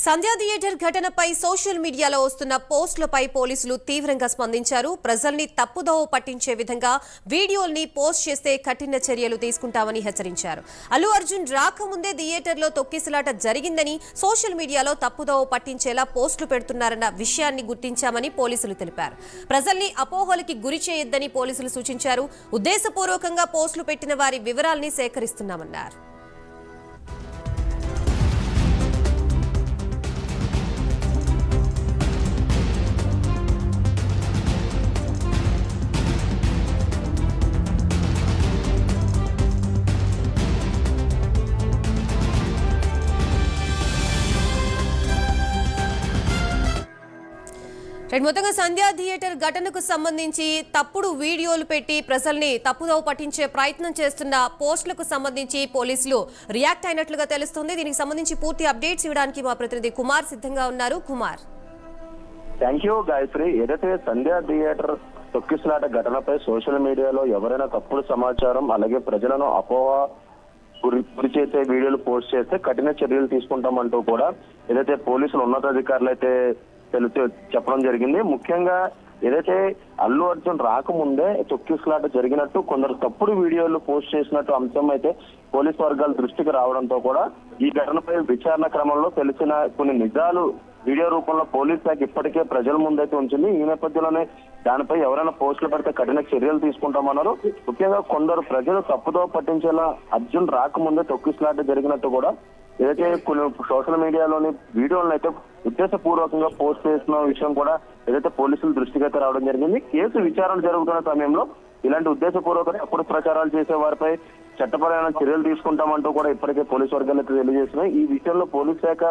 సంధ్యా theatre ఘటనపై social మీడియాలో వస్తున్న పోస్టులపై పోలీసులు తీవ్రంగా స్పందించారు. ప్రజల్ని తప్పుదోవ పట్టించే విధంగా వీడియోల్ని పోస్ట్ చేస్తే కఠిన చర్యలు తీసుకుంటామని హెచ్చరించారు. అల్లు అర్జున్ రాకముందే థియేటర్లో తొక్కిసలాట జరిగిందని సోషల్ మీడియాలో తప్పుదోవ పట్టించేలా పోస్టులు పెడుతున్నారన్న విషయాన్ని గుర్తించామని పోలీసులు తెలిపారు. ప్రజల్ని అపోహలకి గురి చేయొద్దని పోలీసులు సూచించారు. ఉద్దేశపూర్వకంగా పోస్టులు పెట్టిన వారి వివరాల్ని సేకరిస్తున్నామన్నారు. మొత్తంగా సంధ్యా థియేటర్ ఘటనకు సంబంధించి తప్పుడు వీడియోలు పెట్టి ప్రజల్ని తప్పుదోవ పట్టించే ప్రయత్నం చేస్తున్న పోస్టులకు సంబంధించి పోలీసులు రియాక్ట్ అయినట్లుగా తెలుస్తుంది. దీనికి సంబంధించి పూర్తి అప్డేట్స్ ఇవ్వడానికి మా ప్రతినిధి కుమార్ సిద్ధంగా ఉన్నారు. Kumar, thank you Gayatri. ఏదైతే సంధ్యా థియేటర్ తొక్కిసలాట ఘటనపై సోషల్ మీడియాలో ఎవరైనా తప్పుడు సమాచారం అలాగే ప్రజలను అపోహ గురి చేసే వీడియోలు పోస్ట్ చేస్తే కఠిన చర్యలు తీసుకుంటామంటూ కూడా ఏదైతే పోలీసులు ఉన్నతాధికారులు అయితే చెప్పడం జరిగింది. ముఖ్యంగా ఏదైతే అల్లు అర్జున్ రాకముందే తొక్కిసలాట జరిగినట్టు కొందరు తప్పుడు వీడియోలు పోస్ట్ చేసినట్టు అంశం అయితే పోలీసు వర్గాల దృష్టికి రావడంతో కూడా ఈ ఘటనపై విచారణ క్రమంలో తెలిసిన కొన్ని నిజాలు వీడియో రూపంలో పోలీస్ శాఖ ఇప్పటికే ప్రజల ముందైతే ఉంచింది. ఈ నేపథ్యంలోనే దానిపై ఎవరైనా పోస్టులు పెడితే కఠిన చర్యలు తీసుకుంటామన్నారు. ముఖ్యంగా కొందరు ప్రజలు తప్పుదో పట్టించేలా అర్జున్ రాకముందే తొక్కిసలాట జరిగినట్టు కూడా ఏదైతే కొన్ని సోషల్ మీడియాలోని వీడియోలను అయితే ఉద్దేశపూర్వకంగా పోస్ట్ చేసిన విషయం కూడా ఏదైతే పోలీసుల దృష్టికి అయితే రావడం జరిగింది. కేసు విచారణ జరుగుతున్న సమయంలో ఇలాంటి ఉద్దేశపూర్వక తప్పుడు ప్రచారాలు చేసే వారిపై చట్టపరమైన చర్యలు తీసుకుంటామంటూ కూడా ఇప్పటికే పోలీసు వర్గాలు అయితే తెలియజేస్తున్నాయి. ఈ విషయంలో పోలీస్ శాఖ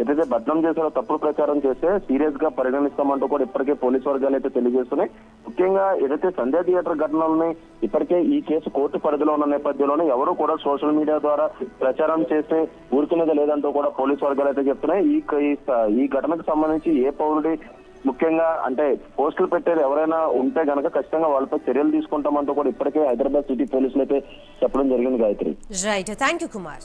ఏదైతే భద్రం చేసిన తప్పుడు ప్రచారం చేస్తే సీరియస్ గా పరిగణిస్తామంటూ కూడా ఇప్పటికే పోలీసు వర్గాలు అయితే తెలియజేస్తున్నాయి. ముఖ్యంగా ఏదైతే సంధ్యా థియేటర్ ఘటనలని ఇప్పటికే ఈ కేసు కోర్టు పరిధిలో ఉన్న నేపథ్యంలోనే ఎవరు కూడా సోషల్ మీడియా ద్వారా ప్రచారం చేస్తే ఊరుకునేది లేదంటూ కూడా పోలీసు వర్గాలు అయితే చెప్తున్నాయి. ఈ ఘటనకు సంబంధించి ఏ పౌరుడి ముఖ్యంగా అంటే పోస్టులు పెట్టేది ఎవరైనా ఉంటే గనక ఖచ్చితంగా వాళ్ళపై చర్యలు తీసుకుంటామంటూ కూడా ఇప్పటికే హైదరాబాద్ సిటీ పోలీసులు అయితే చెప్పడం జరిగింది. Gayatri, right, thank you Kumar.